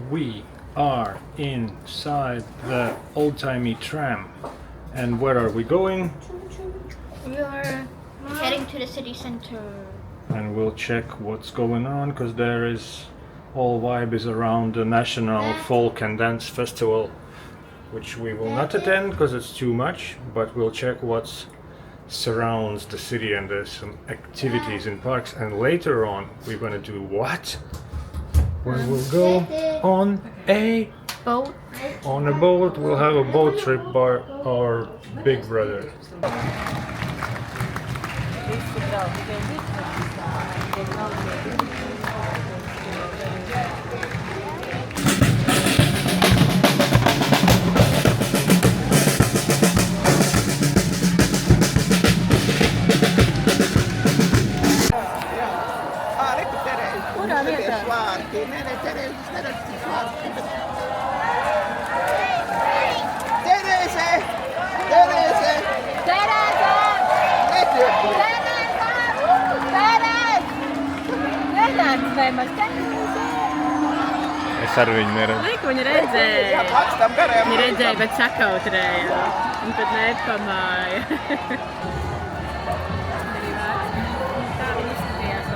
We are inside the old-timey tram. And where are we going? We are heading to the city center. And we'll check what's going on, because there is all vibe is around the National Folk and Dance Festival, which we will not attend because it's too much, but we'll check what surrounds the city, and there's some activities in parks. And later on we're gonna do what? We'll go on a Boat. on a boat. We'll have a boat trip by our big brother. Es arī viņu neredzu. Viņa redzēja. Viņa redzēja, bet sakautrēja. Un tad nepamāja. Tā viņa izskatījās.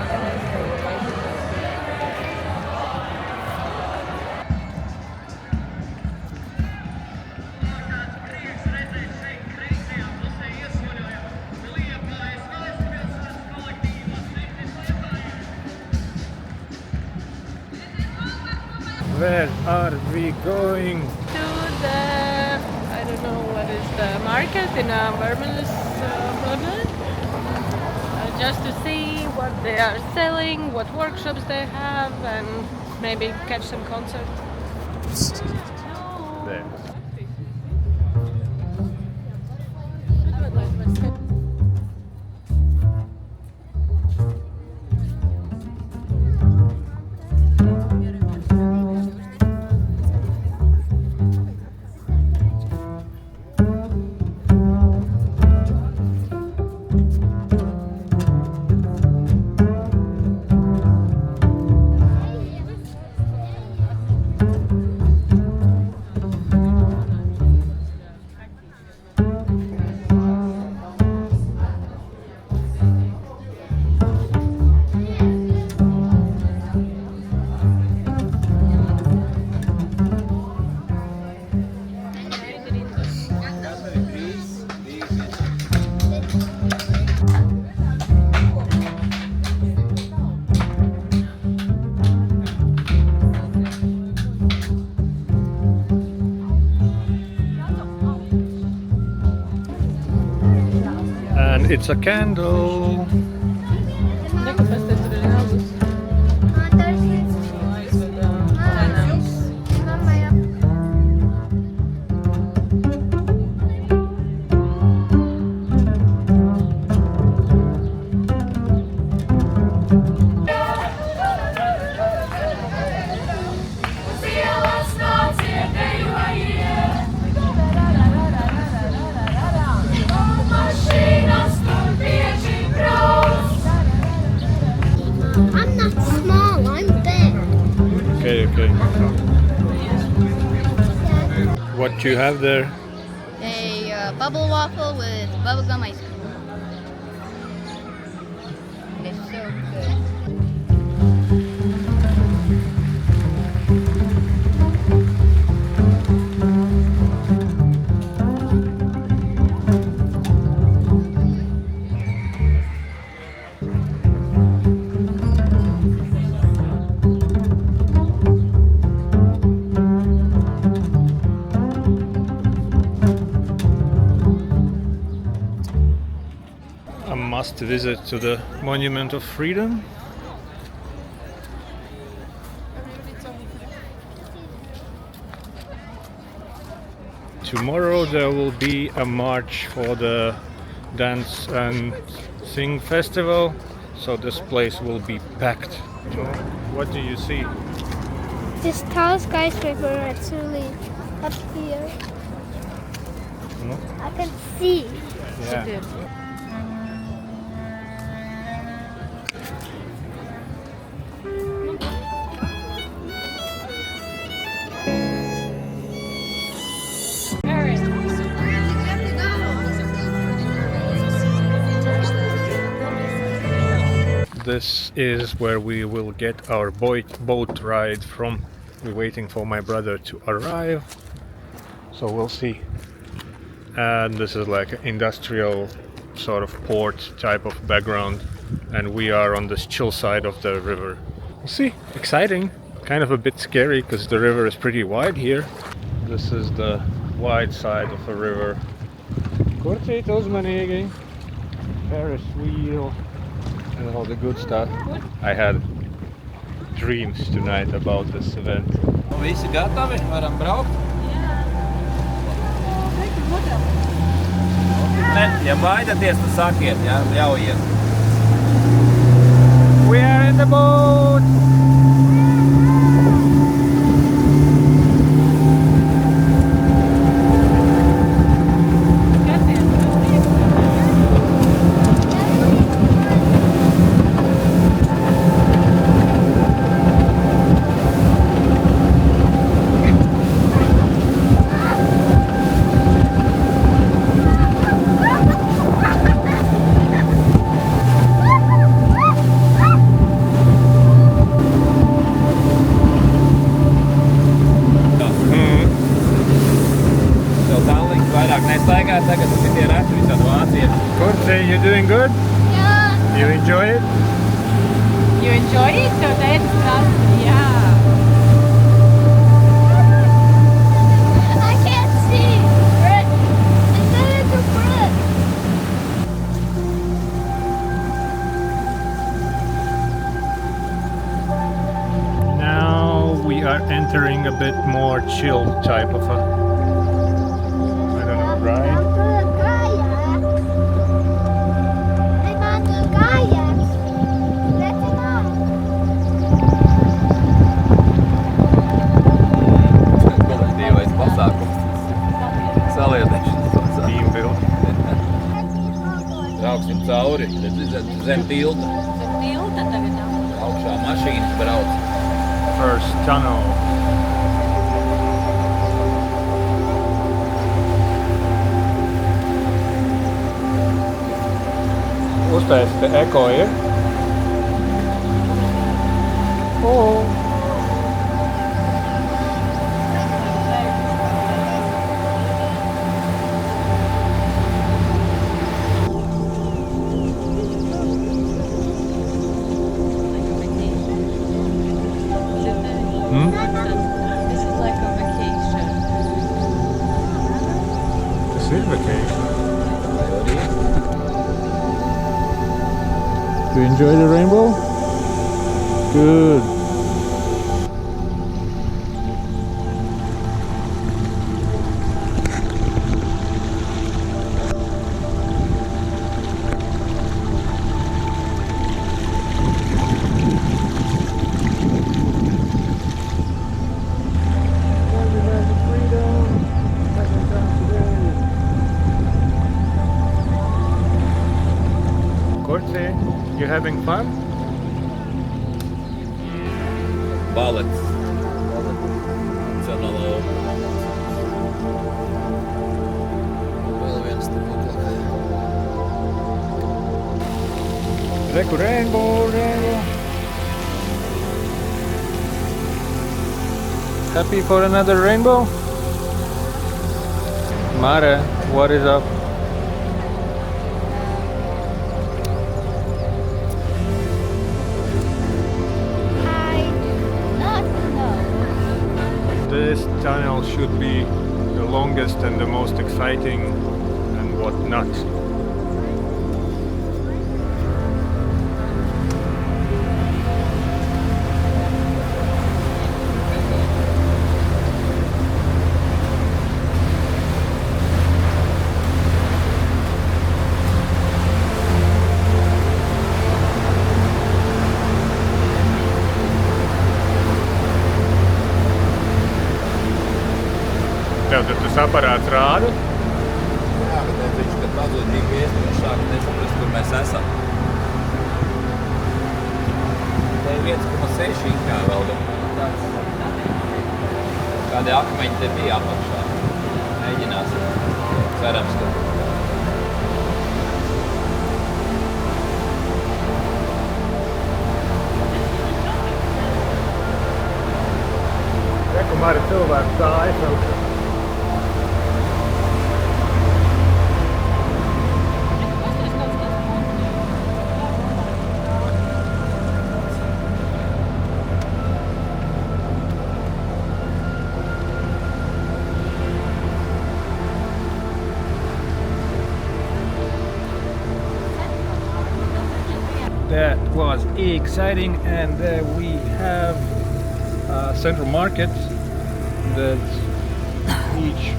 Where are we going? To the, I don't know what is the market in Vermelhos, just to see what they are selling, what workshops they have, and maybe catch some concert. There. And it's a candle. I'm not small, I'm big. Okay. What do you have there? A bubble waffle with bubblegum ice cream. It's so good. A must visit to the Monument of Freedom. Tomorrow there will be a march for the Dance and Sing Festival, so this place will be packed. What do you see? This tall skyscraper actually up here. No? I can see. Yeah. this is where we will get our boat ride from. We're waiting for my brother to arrive, so we'll see. And this is like an industrial sort of port type of background, and we are on this chill side of the river. We'll see. Exciting. Kind of a bit scary because the river is pretty wide here. This is the wide side of the river. Kortīt uzmanīgi. Ferris wheel and all the good stuff. I had dreams tonight about this event. Visi gatavi? Varam braukt? Ne, ja baidaties, tad sakiet, ja, ļaujiet. We are in the boat! Kortīt, you doing good? Yeah. You enjoy it? You enjoy it? So that's yeah. I can't see. It's a little bird. Now we are entering a bit more chill type of a, I don't know, ride. Kolektīvais pasākums. Saliedēšanas pasākums. Team build. Brauksim cauri, zem tilta. Zem tilta tagad. Augšā mašīnas brauc. First tunnel. Uztaisīta eko ir. Oh. This is like a vacation. This is vacation. Do you enjoy the rainbow? Good. Kortīt, you having fun? Balets. Nacionālo. Vēl viens te puklakē. Reku rainbow. Happy for another rainbow? Mara, what is up? This tunnel should be the longest and the most exciting and whatnot. Tev tas aparāts rāda? Jā, bet viņš, kad pazūd GPS, viņš sāk nesaprast, kur mēs esam. Te ir 1,6 inkā vēl tāds. Kādi akmeņi te bija apakšā. Mēģināsim. Cerams, ka. Tomēr ir cilvēks tā aizsaukt. That was exciting, and we have central market that each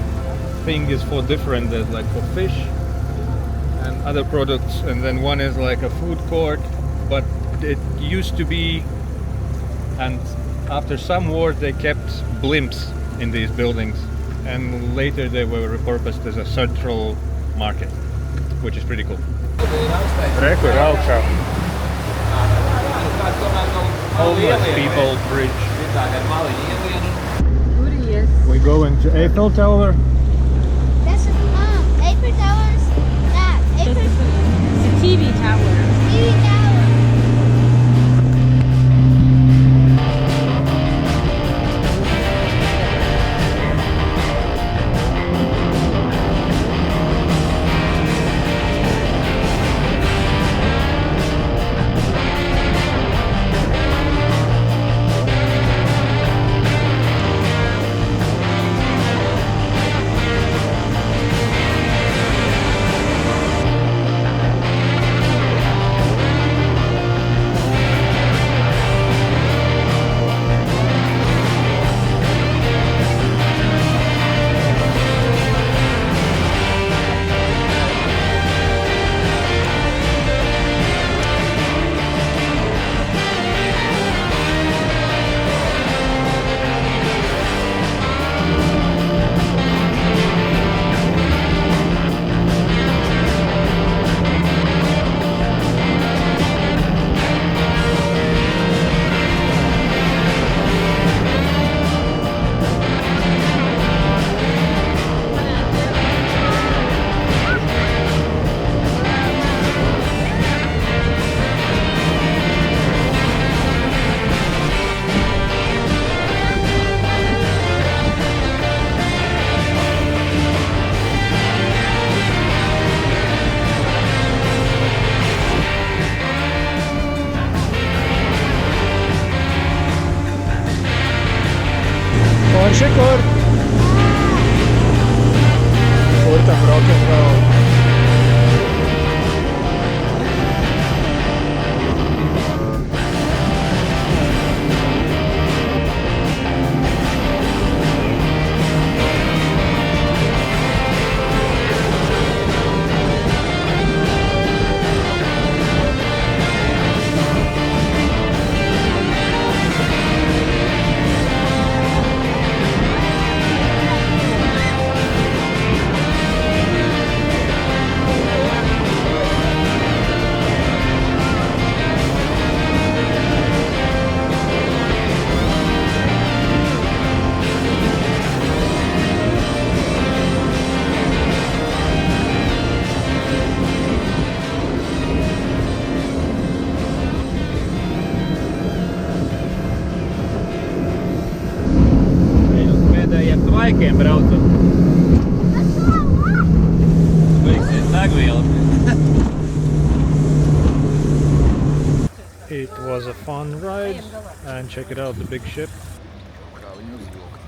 thing is for different. There's like for fish and other products, and then one is like a food court, but it used to be, and after some wars they kept blimps in these buildings, and later they were repurposed as a central market, which is pretty cool. Rekur augšā. Homeless people bridge. We going to Eiffel Tower. That's Eiffel Towers. That Eiffel It's a TV tower. TV Tower. Kur? Kur tam rock'n'roll? Laikiem braucot. Beigsies degviela. It was a fun ride, and check it out, the big ship. Kā viņi uzvilka.